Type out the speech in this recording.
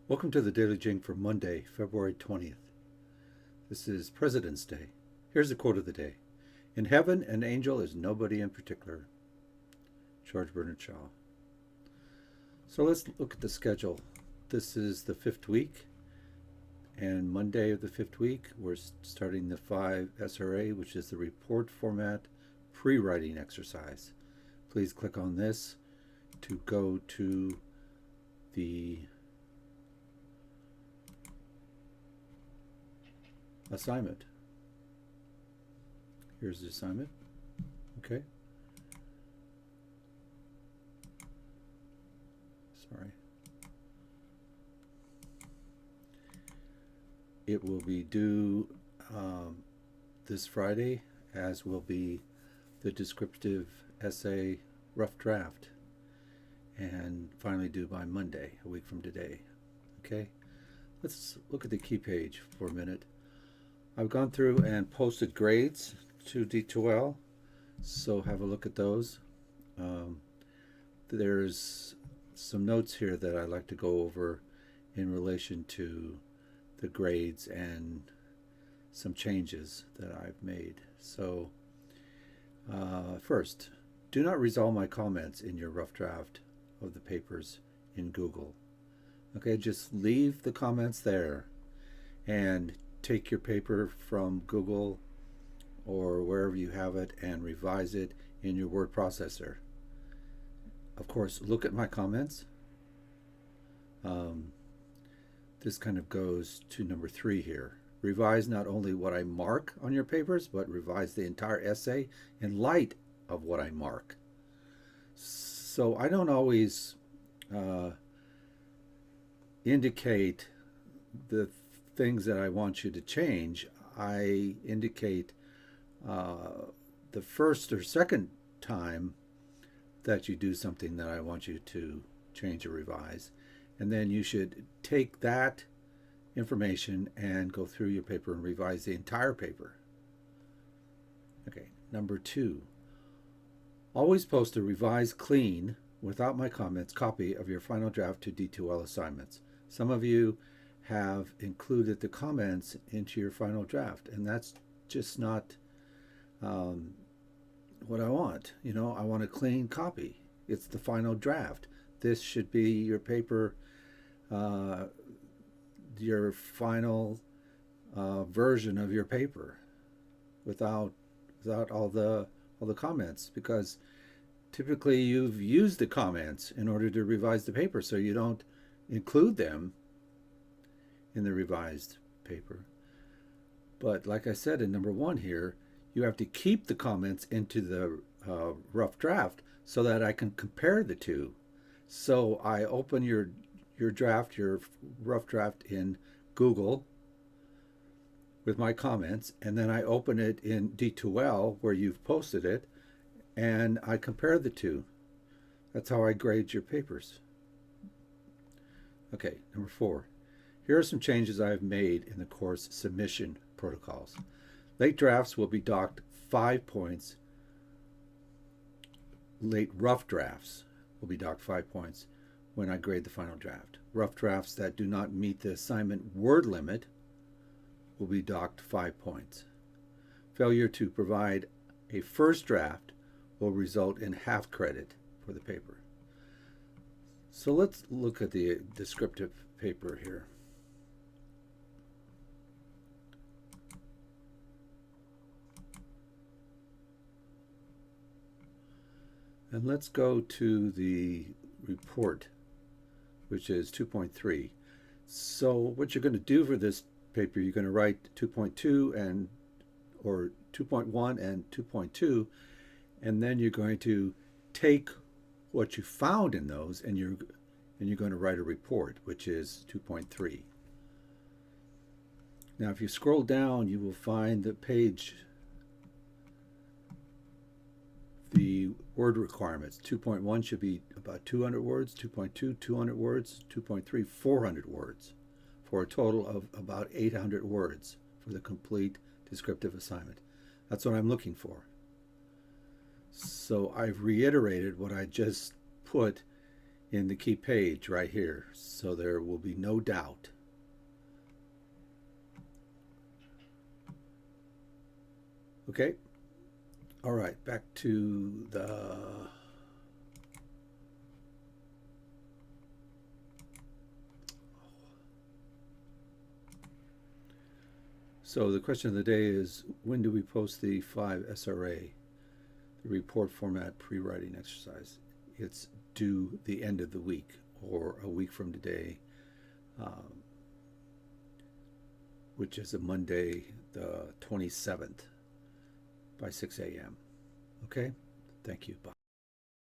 Welcome to the Daily Jing for Monday, February 20th. This is President's Day. Here's the quote of the day. In heaven, an angel is nobody in particular. George Bernard Shaw. So let's look at the schedule. This is the fifth week, and Monday of the fifth week, we're starting the 5 SRA, which is the report format pre-writing exercise. Please click on this to go to the assignment. Here's the assignment. Okay. Sorry. It will be due this Friday, as will be the descriptive essay rough draft, and finally due by Monday, a week from today. Okay. Let's look at the key page for a minute. I've gone through and posted grades to D2L, so have a look at those. There's some notes here that I'd like to go over in relation to the grades and some changes that I've made. So first, do not resolve my comments in your rough draft of the papers in Google. Okay, just leave the comments there and take your paper from Google or wherever you have it and revise it in your word processor. Of course, look at my comments. This kind of goes to number 3 here. Revise not only what I mark on your papers, but revise the entire essay in light of what I mark. So I don't always indicate the things that I want you to change. I indicate the first or second time that you do something that I want you to change or revise, and then you should take that information and go through your paper and revise the entire paper. Okay, number 2, always post a revised clean without my comments copy of your final draft to D2L assignments. Some of you have included the comments into your final draft, and that's just not what I want. I want a clean copy. It's the final draft. This should be your paper, your final version of your paper, without all the comments, because typically you've used the comments in order to revise the paper, so you don't include them in the revised paper. But like I said in number 1 here, you have to keep the comments into the rough draft so that I can compare the two. So I open your draft, your rough draft in Google with my comments, and then I open it in D2L where you've posted it, and I compare the two. That's how I grade your papers. Okay, number 4. Here are some changes I have made in the course submission protocols. Late drafts will be docked 5 points. Late rough drafts will be docked 5 points when I grade the final draft. Rough drafts that do not meet the assignment word limit will be docked 5 points. Failure to provide a first draft will result in half credit for the paper. So let's look at the descriptive paper here. And let's go to the report, which is 2.3. So what you're going to do for this paper, you're going to write 2.2 or 2.1 and 2.2, and then you're going to take what you found in those, and you're going to write a report, which is 2.3. Now, if you scroll down, you will find the page, the word requirements. 2.1 should be about 200 words, 2.2, 200 words, 2.3, 400 words, for a total of about 800 words for the complete descriptive assignment. That's what I'm looking for. So I've reiterated what I just put in the key page right here, so there will be no doubt. Okay. All right, back to the so the question of the day is, when do we post the 5 SRA, the report format pre-writing exercise? It's due the end of the week, or a week from today, um, which is a Monday, the 27th, by 6 a.m. Okay? Thank you. Bye.